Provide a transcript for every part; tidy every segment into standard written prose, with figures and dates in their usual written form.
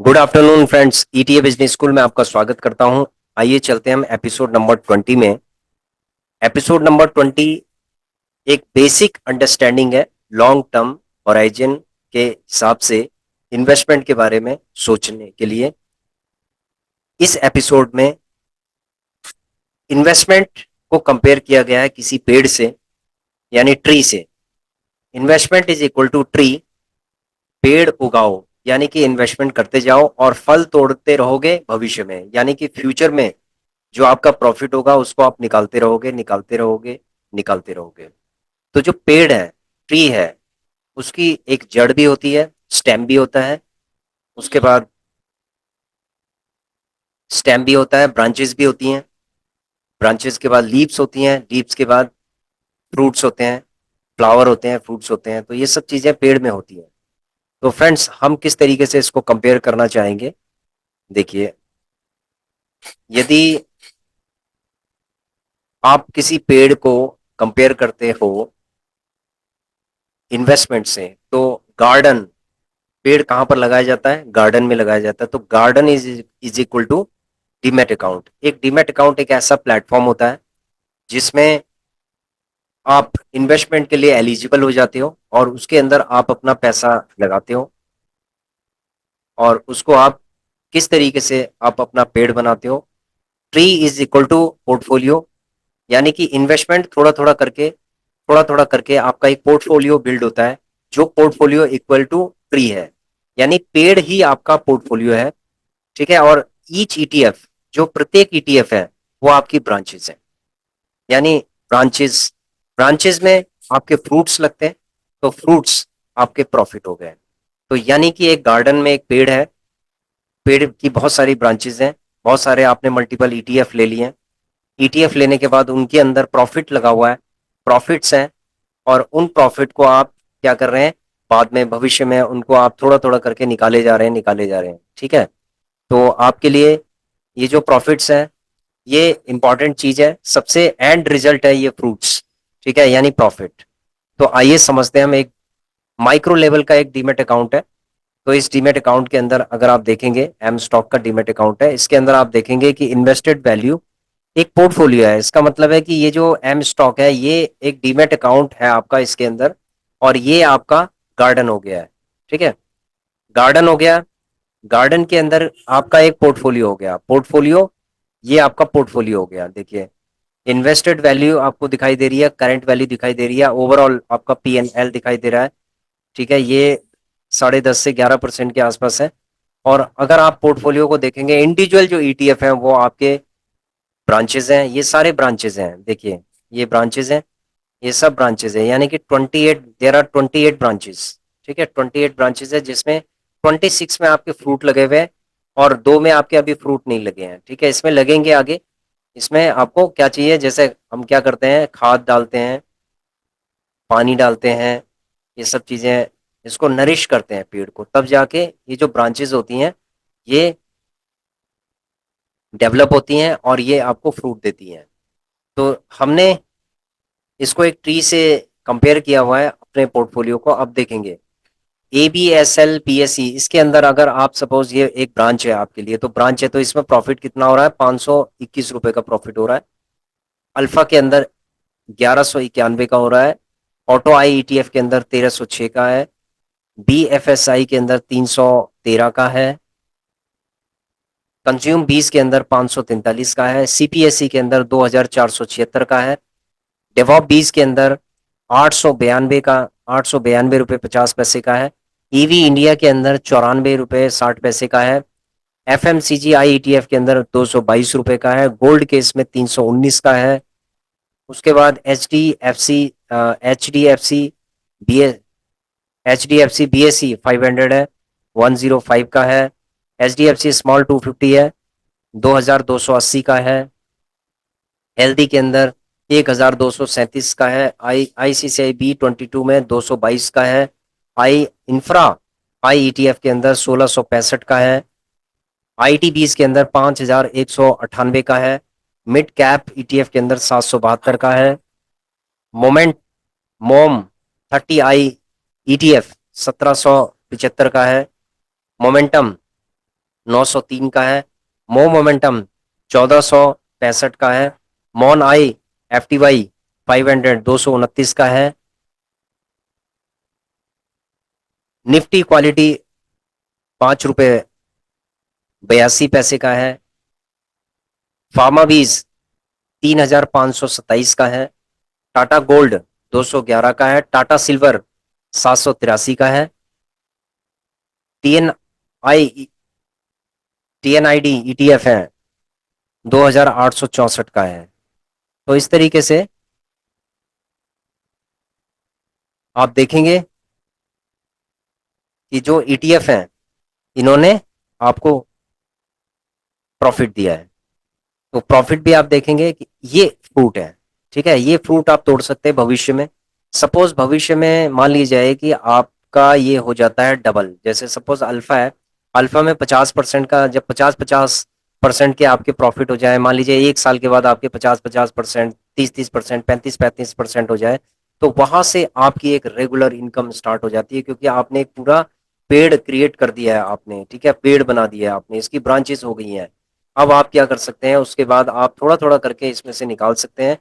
Good afternoon friends, ETA business school में आपका स्वागत करता हूं। आइए चलते हैं हम एपिसोड नंबर 20 में। एपिसोड नंबर 20 एक बेसिक अंडरस्टैंडिंग है लॉन्ग टर्म होराइजन के हिसाब से इन्वेस्टमेंट के बारे में सोचने के लिए। इस एपिसोड में इन्वेस्टमेंट को कंपेयर किया गया है किसी पेड़ से, यानी ट्री से। Investment is equal to tree. पेड़ उगाओ यानी कि इन्वेस्टमेंट करते जाओ और फल तोड़ते रहोगे भविष्य में, यानी कि फ्यूचर में जो आपका प्रॉफिट होगा उसको आप निकालते रहोगे, निकालते रहोगे, निकालते रहोगे। तो जो पेड़ है, ट्री है, उसकी एक जड़ भी होती है, स्टेम भी होता है, उसके बाद स्टेम भी होता है, ब्रांचेस भी होती हैं, ब्रांचेस के बाद लीव्स होती हैं, लीव्स के बाद फ्रूट्स होते हैं, फ्लावर होते हैं, फ्रूट्स होते हैं। तो ये सब चीजें पेड़ में होती हैं। तो फ्रेंड्स, हम किस तरीके से इसको कंपेयर करना चाहेंगे, देखिए। यदि आप किसी पेड़ को कंपेयर करते हो इन्वेस्टमेंट से, तो गार्डन, पेड़ कहां पर लगाया जाता है? गार्डन में लगाया जाता है। तो garden is equal to demat account. एक डीमेट अकाउंट एक ऐसा प्लेटफॉर्म होता है जिसमें आप इन्वेस्टमेंट के लिए एलिजिबल हो जाते हो और उसके अंदर आप अपना पैसा लगाते हो और उसको आप किस तरीके से आप अपना पेड़ बनाते हो। Tree is equal to portfolio, यानी कि इन्वेस्टमेंट थोड़ा थोड़ा करके आपका एक पोर्टफोलियो बिल्ड होता है, जो पोर्टफोलियो इक्वल टू ट्री है, यानी पेड़ ही आपका पोर्टफोलियो है। ठीक है। और ईच ईटीएफ, जो प्रत्येक ईटीएफ है, वो आपकी ब्रांचेस है, यानी ब्रांचेस ब्रांचेस में आपके फ्रूट्स लगते हैं, तो फ्रूट्स आपके प्रॉफिट हो गए। तो यानी कि एक गार्डन में एक पेड़ है, पेड़ की बहुत सारी ब्रांचेस हैं, बहुत सारे आपने मल्टीपल ईटीएफ ले लिए हैं। ईटीएफ लेने के बाद उनके अंदर प्रॉफिट लगा हुआ है, प्रॉफिट्स हैं, और उन प्रॉफिट को आप क्या कर रहे हैं, बाद में भविष्य में उनको आप थोड़ा थोड़ा करके निकाले जा रहे हैं, निकाले जा रहे हैं। ठीक है। तो आपके लिए ये जो प्रॉफिट्स हैं, ये इंपॉर्टेंट चीज है, सबसे एंड रिजल्ट है ये फ्रूट्स। ठीक है, यानी प्रॉफिट। तो आइए समझते हैं हम। एक माइक्रो लेवल का एक डीमेट अकाउंट है। तो इस डीमेट अकाउंट के अंदर अगर आप देखेंगे, एम स्टॉक का डीमेट अकाउंट है, इसके अंदर आप देखेंगे कि इन्वेस्टेड वैल्यू एक पोर्टफोलियो है। इसका मतलब है कि ये जो एम स्टॉक है, ये एक डीमेट अकाउंट है आपका इसके अंदर, और ये आपका गार्डन हो गया है। ठीक है, गार्डन हो गया। गार्डन के अंदर आपका एक पोर्टफोलियो हो गया, पोर्टफोलियो, ये आपका पोर्टफोलियो हो गया। देखिए, इन्वेस्टेड वैल्यू आपको दिखाई दे रही है, करंट वैल्यू दिखाई दे रही है, ओवरऑल आपका पी एन एल दिखाई दे रहा है। ठीक है, ये 10.5 से 11% के आसपास है। और अगर आप पोर्टफोलियो को देखेंगे, इंडिविजुअल जो ईटीएफ है वो आपके ब्रांचेस हैं, ये सारे ब्रांचेस हैं। देखिए, ये ब्रांचेस हैं, ये सब ब्रांचेस है, यानी कि 28, देर आर 28 ब्रांचेस। ठीक है, 28 ब्रांचेस है, जिसमें 26 में आपके फ्रूट लगे हुए हैं और दो में आपके अभी फ्रूट नहीं लगे हैं। ठीक है, इसमें लगेंगे आगे। इसमें आपको क्या चाहिए, जैसे हम क्या करते हैं, खाद डालते हैं, पानी डालते हैं, ये सब चीजें इसको नरिश करते हैं पेड़ को, तब जाके ये जो ब्रांचेस होती हैं, ये डेवलप होती हैं और ये आपको फ्रूट देती हैं। तो हमने इसको एक ट्री से कंपेयर किया हुआ है अपने पोर्टफोलियो को। अब देखेंगे A B S L P S C, इसके अंदर अगर आप सपोज ये एक ब्रांच है आपके लिए, तो ब्रांच है, तो इसमें प्रॉफिट कितना हो रहा है? 521 रुपए का प्रॉफिट हो रहा है। अल्फा के अंदर 1191 का हो रहा है। ऑटो आई ईटीएफ के अंदर 1306 का है। बी एफ एस आई के अंदर 313 का है। कंज्यूम 20 के अंदर 543 का है। सीपीएससी के अंदर 2476 का है। डेवॉप 20 के अंदर 892 का, 892 रुपये 50 पैसे का है। ईवी इंडिया के अंदर 94 रुपये 60 पैसे का है। एफ एम सी जी आई ई टी एफ के अंदर 222 रुपए का है। गोल्ड केस में 319 का है। उसके बाद H D F C B H D F C B S C 500 है, 105 का है। H D F C small 250 है, 2280 का है। हेल्दी के अंदर 1237 का है। आईसीसीआई बी 22 में 222 का है। आई इंफ्रा आई ईटीएफ के अंदर 1665 का है। आईटी 20 के अंदर 5198 का है। मिड कैप ईटीएफ के अंदर 772 का है। मोमेंट मोम 30 आई ईटीएफ 1775 का है। मोमेंटम 903 का है। मो मोमेंटम 1465 का है। मॉन आई FTY 500 229 का है। निफ्टी क्वालिटी 5 रुपये 82 पैसे का है। फार्मावीज 3527 का है। टाटा गोल्ड 211 का है। टाटा सिल्वर 783 का है। टीएनआई TNID ETF है 2864 का है। तो इस तरीके से आप देखेंगे कि जो ETF है इन्होंने आपको प्रॉफिट दिया है। तो प्रॉफिट भी आप देखेंगे कि ये फ्रूट है। ठीक है, ये फ्रूट आप तोड़ सकते हैं भविष्य में। सपोज भविष्य में मान लीजिए कि आपका ये हो जाता है डबल, जैसे सपोज अल्फा है। अल्फा में 50% का, जब 50-50% के आपके प्रॉफिट हो जाए, मान लीजिए 1 साल के बाद आपके 50-50%, 30-30%, 35-35% हो जाए, तो वहां से आपकी एक रेगुलर इनकम स्टार्ट हो जाती है, क्योंकि आपने एक पूरा पेड़ क्रिएट कर दिया है आपने। ठीक है, पेड़ बना दिया है आपने, इसकी ब्रांचेस हो गई हैं। अब आप क्या कर सकते हैं, उसके बाद आप थोड़ा थोड़ा करके इसमें से निकाल सकते हैं,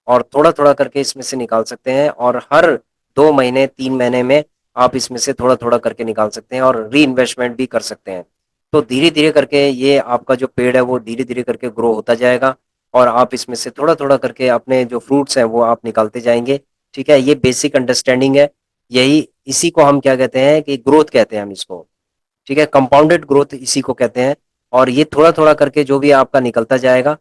और थोड़ा थोड़ा करके इसमें से निकाल सकते हैं, और हर 2 महीने 3 महीने में आप इसमें से थोड़ा थोड़ा करके निकाल सकते हैं, और री इन्वेस्टमेंट भी कर सकते हैं। तो धीरे धीरे करके ये आपका जो पेड़ है वो धीरे धीरे करके ग्रो होता जाएगा, और आप इसमें से थोड़ा थोड़ा करके अपने जो फ्रूट्स हैं वो आप निकालते जाएंगे। ठीक है, ये बेसिक अंडरस्टैंडिंग है। यही, इसी को हम क्या कहते हैं कि ग्रोथ कहते हैं हम इसको। ठीक है, कंपाउंडेड ग्रोथ इसी को कहते हैं। और ये थोड़ा थोड़ा करके जो भी आपका निकलता जाएगा,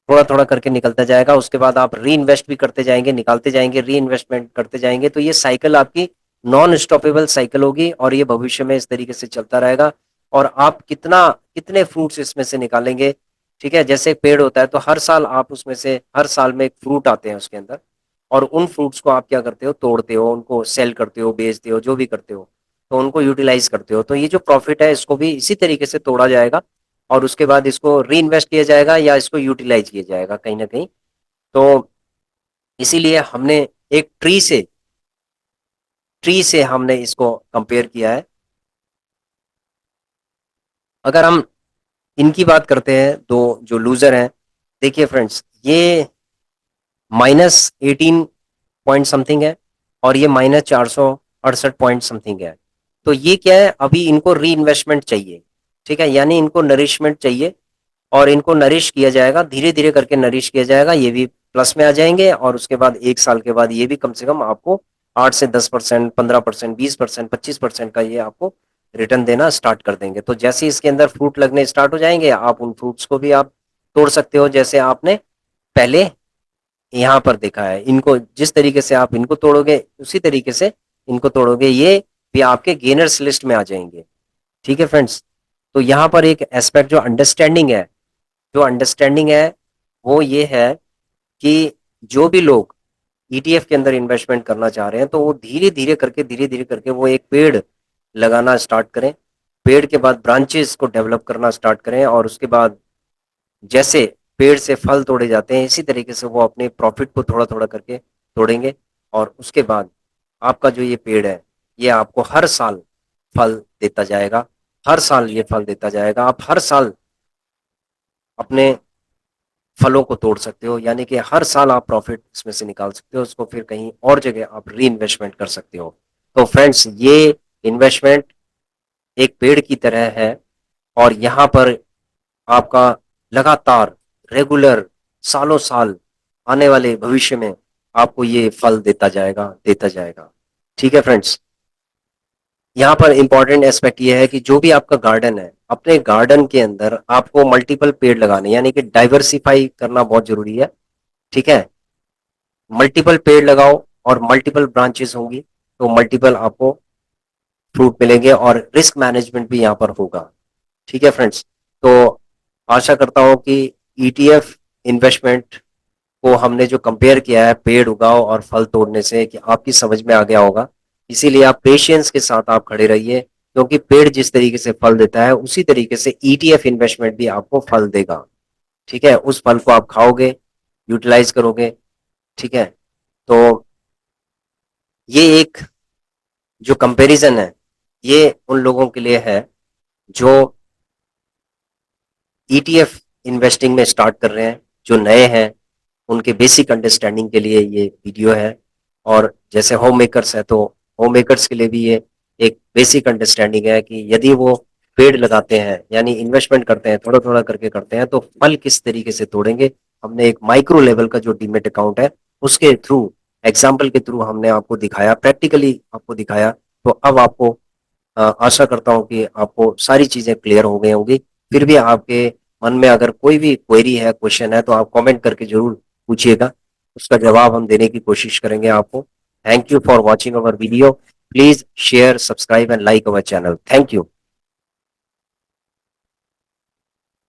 थोड़ा थोड़ा करके निकलता जाएगा, उसके बाद आप री इन्वेस्ट भी करते जाएंगे, निकालते जाएंगे, री इन्वेस्टमेंट करते जाएंगे, तो ये साइकिल आपकी नॉन स्टॉपेबल साइकिल होगी, और ये भविष्य में इस तरीके से चलता रहेगा। और आप कितना कितने फ्रूट्स इसमें से निकालेंगे। ठीक है, जैसे एक पेड़ होता है तो हर साल आप उसमें से, हर साल में एक फ्रूट आते हैं उसके अंदर, और उन फ्रूट्स को आप क्या करते हो, तोड़ते हो, उनको सेल करते हो, बेचते हो, जो भी करते हो, तो उनको यूटिलाइज करते हो। तो ये जो प्रॉफिट है इसको भी इसी तरीके से तोड़ा जाएगा, और उसके बाद इसको री इन्वेस्ट किया जाएगा या इसको यूटिलाइज किया जाएगा कहीं ना कहीं। तो इसीलिए हमने एक ट्री से हमने इसको कंपेयर किया है। अगर हम इनकी बात करते हैं, दो जो लूजर हैं, देखिए फ्रेंड्स, ये -18 पॉइंट समथिंग है, और ये -468 पॉइंट समथिंग है। तो ये क्या है, अभी इनको री इन्वेस्टमेंट चाहिए। ठीक है, यानी इनको नरिशमेंट चाहिए, और इनको नरिश किया जाएगा, धीरे धीरे करके नरिश किया जाएगा, ये भी प्लस में आ जाएंगे, और उसके बाद 1 साल के बाद ये भी कम से कम आपको 8 से 10%, 15%, 20%, 25% का ये आपको रिटर्न देना स्टार्ट कर देंगे। तो जैसे इसके अंदर फ्रूट लगने स्टार्ट हो जाएंगे, आप उन फ्रूट्स को भी आप तोड़ सकते हो, जैसे आपने पहले यहाँ पर देखा है। इनको जिस तरीके से आप इनको तोड़ोगे, उसी तरीके से इनको तोड़ोगे, ये भी आपके गेनर्स लिस्ट में आ जाएंगे। ठीक है फ्रेंड्स, तो यहाँ पर एक एस्पेक्ट जो अंडरस्टैंडिंग है वो ये है कि जो भी लोग ETF के अंदर इन्वेस्टमेंट करना चाह रहे हैं, तो वो धीरे धीरे करके वो एक पेड़ लगाना स्टार्ट करें। पेड़ के बाद ब्रांचेस को डेवलप करना स्टार्ट करें, और उसके बाद जैसे पेड़ से फल तोड़े जाते हैं, इसी तरीके से वो अपने प्रॉफिट को थोड़ा थोड़ा करके तोड़ेंगे, और उसके बाद आपका जो ये पेड़ है ये आपको हर साल फल देता जाएगा। हर साल ये फल देता जाएगा, आप हर साल अपने फलों को तोड़ सकते हो, यानी कि हर साल आप प्रॉफिट इसमें से निकाल सकते हो, उसको फिर कहीं और जगह आप री इन्वेस्टमेंट कर सकते हो। तो फ्रेंड्स, ये इन्वेस्टमेंट एक पेड़ की तरह है, और यहाँ पर आपका लगातार, रेगुलर, सालों साल आने वाले भविष्य में आपको ये फल देता जाएगा। ठीक है फ्रेंड्स, यहाँ पर इंपॉर्टेंट एस्पेक्ट ये है कि जो भी आपका गार्डन है, अपने गार्डन के अंदर आपको मल्टीपल पेड़ लगाने, यानी कि डाइवर्सिफाई करना बहुत जरूरी है। ठीक है, मल्टीपल पेड़ लगाओ, और मल्टीपल ब्रांचेस होंगी, तो मल्टीपल आपको फ्रूट मिलेंगे, और रिस्क मैनेजमेंट भी यहाँ पर होगा। ठीक है फ्रेंड्स, तो आशा करता हूँ कि ETF इन्वेस्टमेंट को हमने जो कंपेयर किया है पेड़ उगाओ और फल तोड़ने से, कि आपकी समझ में आ गया होगा। इसीलिए आप पेशेंस के साथ आप खड़े रहिए, क्योंकि पेड़ जिस तरीके से फल देता है, उसी तरीके से ETF इन्वेस्टमेंट भी आपको फल देगा। ठीक है, उस फल को आप खाओगे, यूटिलाइज करोगे। ठीक है, तो ये एक जो कंपैरिजन है, ये उन लोगों के लिए है जो ईटीएफ इन्वेस्टिंग में स्टार्ट कर रहे हैं, जो नए हैं उनके बेसिक अंडरस्टैंडिंग के लिए ये वीडियो है। और जैसे होम मेकर्स है, तो होम मेकर्स के लिए भी ये एक बेसिक अंडरस्टैंडिंग है कि यदि वो पेड़ लगाते हैं यानी इन्वेस्टमेंट करते हैं, थोड़ा थोड़ा करके करते हैं, तो फल किस तरीके से तोड़ेंगे। हमने एक माइक्रो लेवल का जो डीमेट अकाउंट है उसके थ्रू, एग्जाम्पल के थ्रू हमने आपको दिखाया, प्रैक्टिकली आपको दिखाया। तो अब आपको आशा करता हूँ कि आपको सारी चीजें क्लियर हो गई होंगी। फिर भी आपके मन में अगर कोई भी क्वेरी है, क्वेश्चन है, तो आप कमेंट करके जरूर पूछिएगा, उसका जवाब हम देने की कोशिश करेंगे आपको। Thank you for watching our video. Please share, subscribe and like our channel. Thank you.